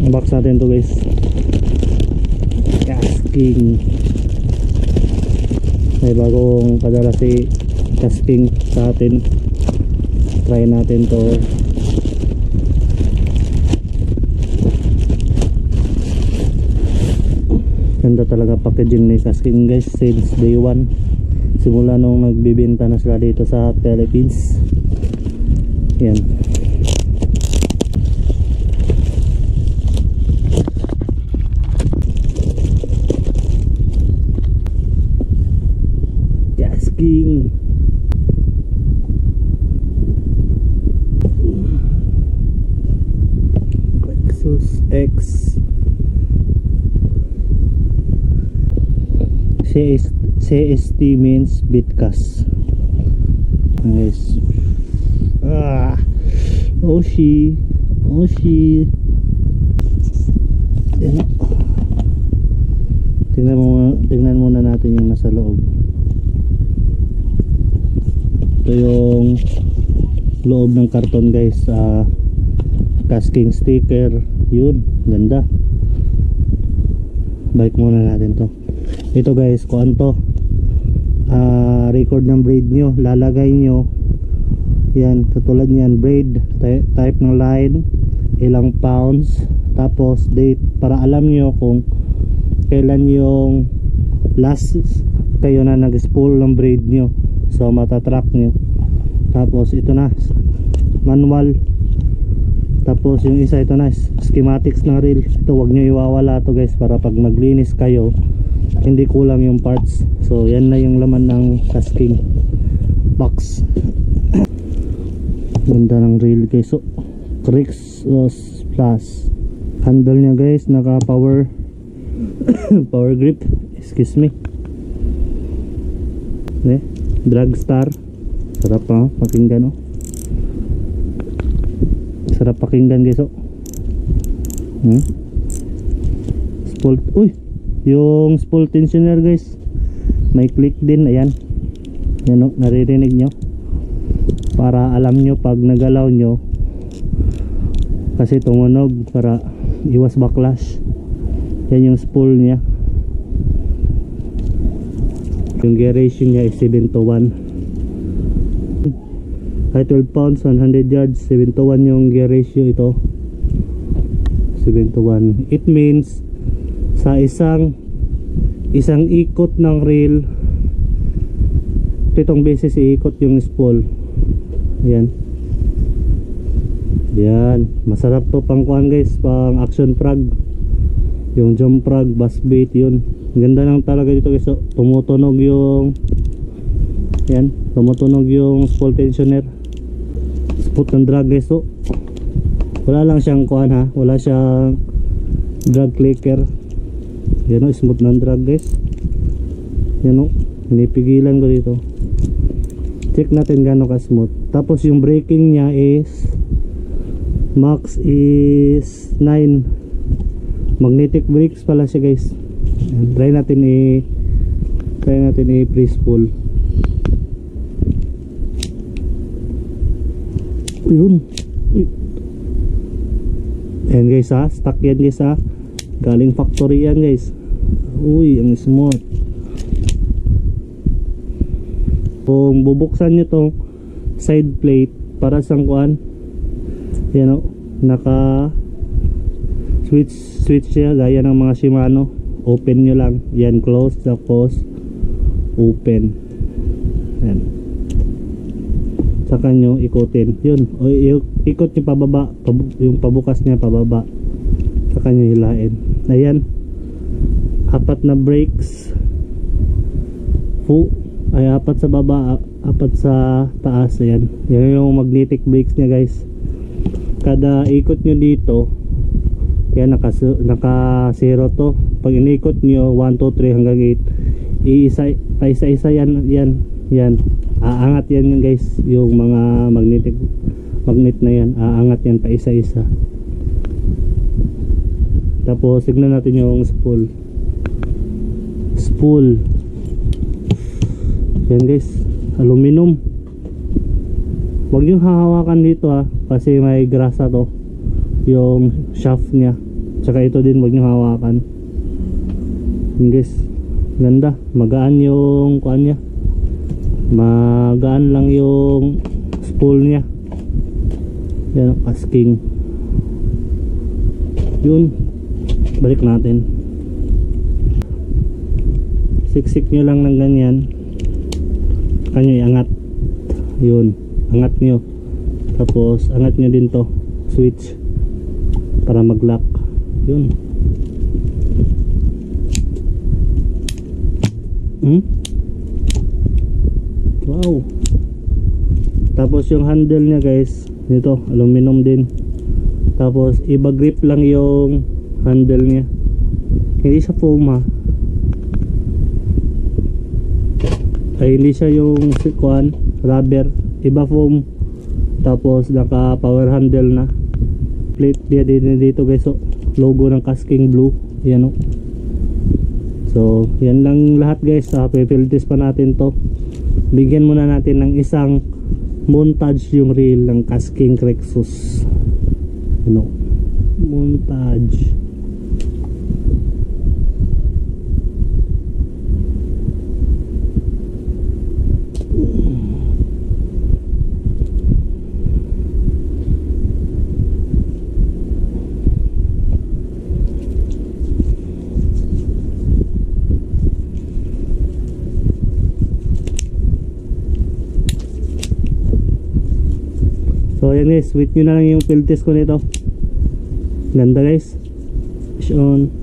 Unbox natin to guys. Casking. May bagong padala si Casking sa atin. Try natin to. Ganda talaga packaging ni Casking guys since day 1. Simula nung nagbibenta na sila dito sa Philippines. Yan. Casking. Lexus X. CST means bitcast. Nice. Oshi. Yan. Tingnan muna natin yung nasa loob. Ito yung loob ng karton guys. Casking sticker. Yun, ganda. Balik muna natin to. Ito guys, kung to record ng braid nyo, lalagay nyo yan, katulad nyan, braid type ng line, ilang pounds, tapos date, para alam nyo kung kailan yung last kayo na nag-spool ng braid nyo, so matatrack nyo. Tapos ito na manual, tapos yung isa ito na schematics ng reel. Ito wag nyo iwawala to guys, para pag maglinis kayo hindi kulang yung parts. So yan na yung laman ng casking box. Ganda ng reel guys. So Crixos Plus. Handle nya guys, naka power power grip, excuse me. Dragstar. Sarap pa pakinggan oh. Sarap pakinggan guys oh. Spool. Uy, yung spool tensioner guys, may click din. Ayan, yan o, naririnig nyo, para alam nyo pag nagalaw nyo, kasi tumunog, para iwas backlash. Yan yung spool nya. Yung gear ratio nya is 7:1. High 12 pounds 100 yards, 7:1 yung gear ratio. Ito 7:1. It means sa isang ikot ng reel, 7 beses iikot yung spool. Yan. Yan, masarap to pang kuhan guys, pang action frag, yung jump frag, bass bait. Yun, ganda lang talaga dito guys. So, tumutunog yung yan, tumutunog yung spool tensioner, spot ng drag guys. So wala lang siyang kuhan ha, wala siyang drag clicker. Yan o, smooth ng drag guys. Yan o, pinipigilan ko dito. Check natin gano'n ka smooth. Tapos yung braking nya is max is 9. Magnetic brakes pala siya guys. Try natin i-press pull. Yun. Ayan guys ha, stock yan guys ha, galing factory yan guys. Uy, ang smooth. Kung bubuksan nyo tong side plate, para sa kuan, yan o, naka switch siya gaya ng mga Shimano. Open nyo lang yan, close, tapos open. Yan, saka nyo ikutin. Yun, o ikot nyo pababa, yung pabukas nya pababa, saka nyo hilain. Ayan, 4 na brakes, 4 sa baba, 4 sa taas. Ayan, yan yung magnetic brakes nya guys. Kada ikot nyo dito, yan naka 0 to. Pag inikot nyo 1, 2, 3 hanggang 8, paisa-isa yan. Aangat yan guys, yung mga magnet na yan, aangat yan paisa-isa. Tapos tignan natin yung spool. Yan guys, aluminum. Huwag yung hahawakan dito ha, kasi may grasa to, yung shaft nya. Tsaka ito din, wag nyo hawakan. Yun guys, ganda, magaan yung kuan niya, magaan lang yung spool niya. Yan ang asking. Yun, balik natin. Siksik nyo lang ng ganyan, kanyo iangat. Yun, angat nyo, tapos angat nyo din to switch para mag lock. Yun. Wow. Tapos yung handle nya guys, nito aluminum din. Tapos iba grip lang yung handle nya, hindi siya foam ha, ay hindi siya yung sikuan rubber, iba foam. Tapos naka power handle na. Plate dia din dito guys, so logo ng Kasking Blue, yan o. So yan lang lahat guys. Pe-field test pa natin to. Bigyan muna natin ng isang montage yung reel ng Kasking Crexus, ano, montage. So ayan guys, wait nyo na lang yung field test ko nito. Ganda guys. Fish on.